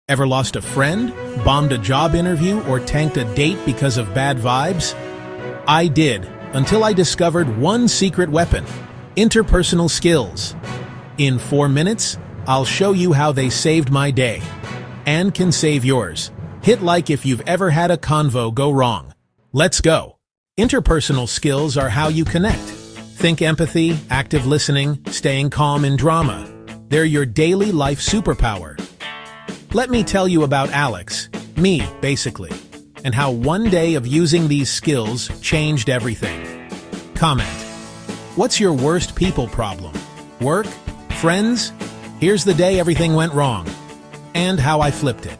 Ever lost a friend, bombed a job interview, or tanked a date because of bad vibes? I did, until I discovered one secret weapon: interpersonal skills. In 4 minutes, I'll show you how they saved my day, and can save yours. Hit like if you've ever had a convo go wrong. Let's go. Interpersonal skills are how you connect. Think empathy, active listening, staying calm in drama. They're your daily life superpower. Let me tell you about Alex, me, basically, and how one day of using these skills changed everything. Comment. What's your worst people problem? Work? Friends? Here's the day everything went wrong, and how I flipped it.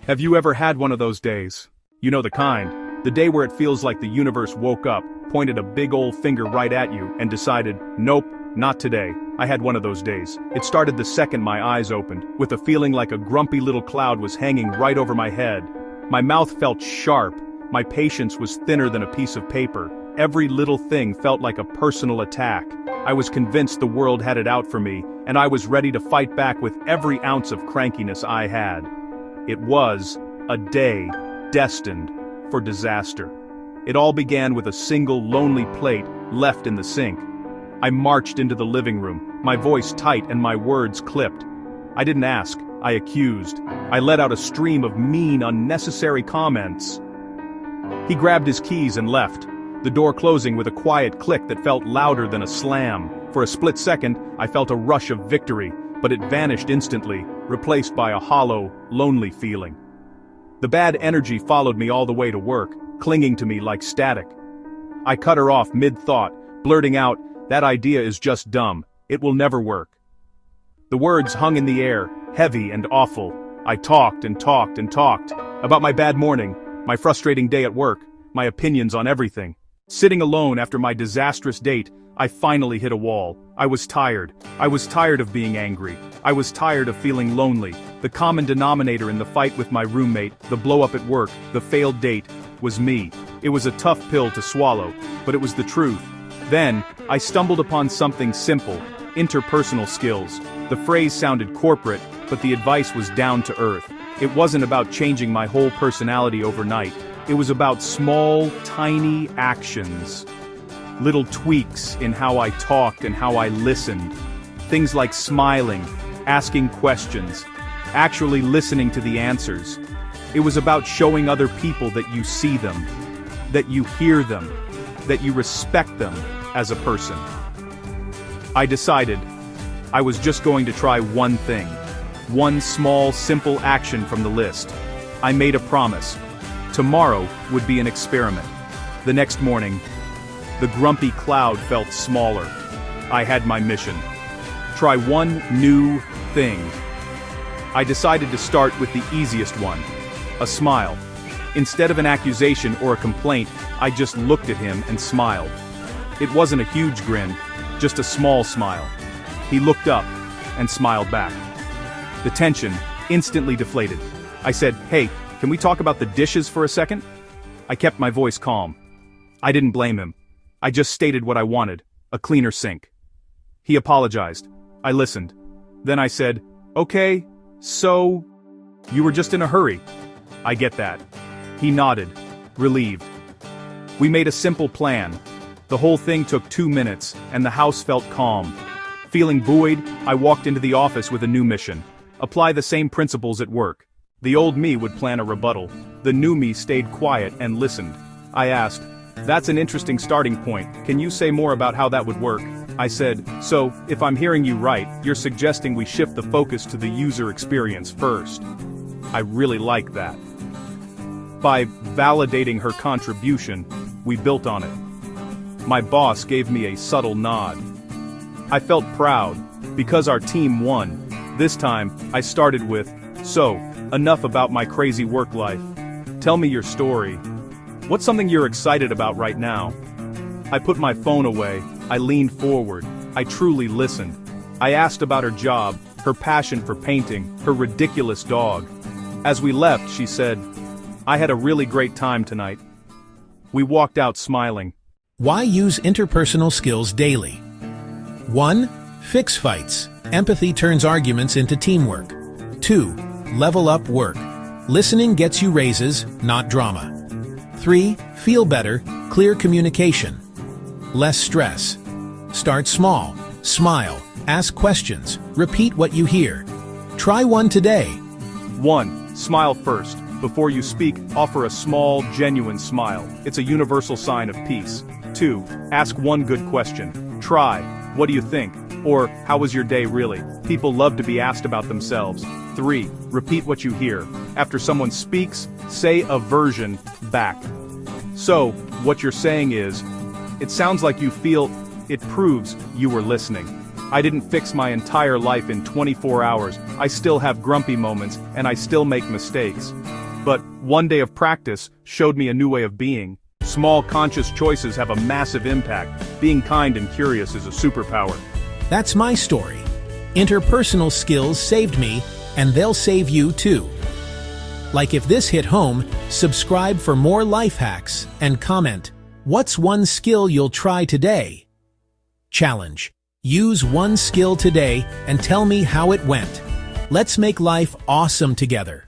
Have you ever had one of those days? You know the kind. The day where it feels like the universe woke up, pointed a big old finger right at you, and decided, nope, not today. I had one of those days. It started the second my eyes opened, with a feeling like a grumpy little cloud was hanging right over my head. My mouth felt sharp. My patience was thinner than a piece of paper. Every little thing felt like a personal attack. I was convinced the world had it out for me, and I was ready to fight back with every ounce of crankiness I had. It was a day destined for disaster. It all began with a single lonely plate left in the sink. I marched into the living room, my voice tight and my words clipped. I didn't ask, I accused. I let out a stream of mean, unnecessary comments. He grabbed his keys and left, the door closing with a quiet click that felt louder than a slam. For a split second, I felt a rush of victory, but it vanished instantly, replaced by a hollow, lonely feeling. The bad energy followed me all the way to work, clinging to me like static. I cut her off mid-thought, blurting out, "That idea is just dumb. It will never work." The words hung in the air, heavy and awful. I talked and talked and talked about my bad morning, my frustrating day at work, my opinions on everything. Sitting alone after my disastrous date, I finally hit a wall. I was tired. I was tired of being angry. I was tired of feeling lonely. The common denominator in the fight with my roommate, the blow-up at work, the failed date, was me. It was a tough pill to swallow, but it was the truth. Then, I stumbled upon something simple: interpersonal skills. The phrase sounded corporate, but the advice was down to earth. It wasn't about changing my whole personality overnight. It was about small, tiny actions. Little tweaks in how I talked and how I listened. Things like smiling, asking questions, actually listening to the answers. It was about showing other people that you see them, that you hear them, that you respect them as a person. I decided I was just going to try one thing. One small, simple action from the list. I made a promise. Tomorrow would be an experiment. The next morning, the grumpy cloud felt smaller. I had my mission. Try one new thing. I decided to start with the easiest one: a smile. Instead of an accusation or a complaint, I just looked at him and smiled. It wasn't a huge grin, just a small smile. He looked up and smiled back. The tension instantly deflated. I said, "Hey, can we talk about the dishes for a second?" I kept my voice calm. I didn't blame him. I just stated what I wanted: a cleaner sink. He apologized. I listened. Then I said, "Okay, so, you were just in a hurry." "I get that." He nodded, relieved. We made a simple plan. The whole thing took 2 minutes, and the house felt calm. Feeling buoyed, I walked into the office with a new mission: apply the same principles at work. The old me would plan a rebuttal. The new me stayed quiet and listened. I asked, "That's an interesting starting point. Can you say more about how that would work?" I said, "So, if I'm hearing you right, you're suggesting we shift the focus to the user experience first." I really like that. By validating her contribution, we built on it. My boss gave me a subtle nod. I felt proud, because our team won. This time, I started with, "So, enough about my crazy work life. Tell me your story. What's something you're excited about right now?" I put my phone away. I leaned forward. I truly listened. I asked about her job, her passion for painting, her ridiculous dog. As we left, she said, "I had a really great time tonight." We walked out smiling. Why use interpersonal skills daily? 1. Fix fights. Empathy turns arguments into teamwork. 2. level up work. Listening gets you raises, not drama. 3. Feel better, clear communication. Less stress. Start small, smile, ask questions, repeat what you hear. Try one today. 1. Smile first. Before you speak, offer a small, genuine smile. It's a universal sign of peace. 2. Ask one good question. Try, what do you think? Or, how was your day really? People love to be asked about themselves. 3. Repeat what you hear. After someone speaks, say a version back. So, what you're saying is, it sounds like you feel, it proves you were listening. I didn't fix my entire life in 24 hours, I still have grumpy moments, and I still make mistakes. But, one day of practice showed me a new way of being. Small conscious choices have a massive impact. Being kind and curious is a superpower. That's my story. Interpersonal skills saved me, and they'll save you too. Like if this hit home, subscribe for more life hacks and comment, what's one skill you'll try today? Challenge. Use one skill today and tell me how it went. Let's make life awesome together.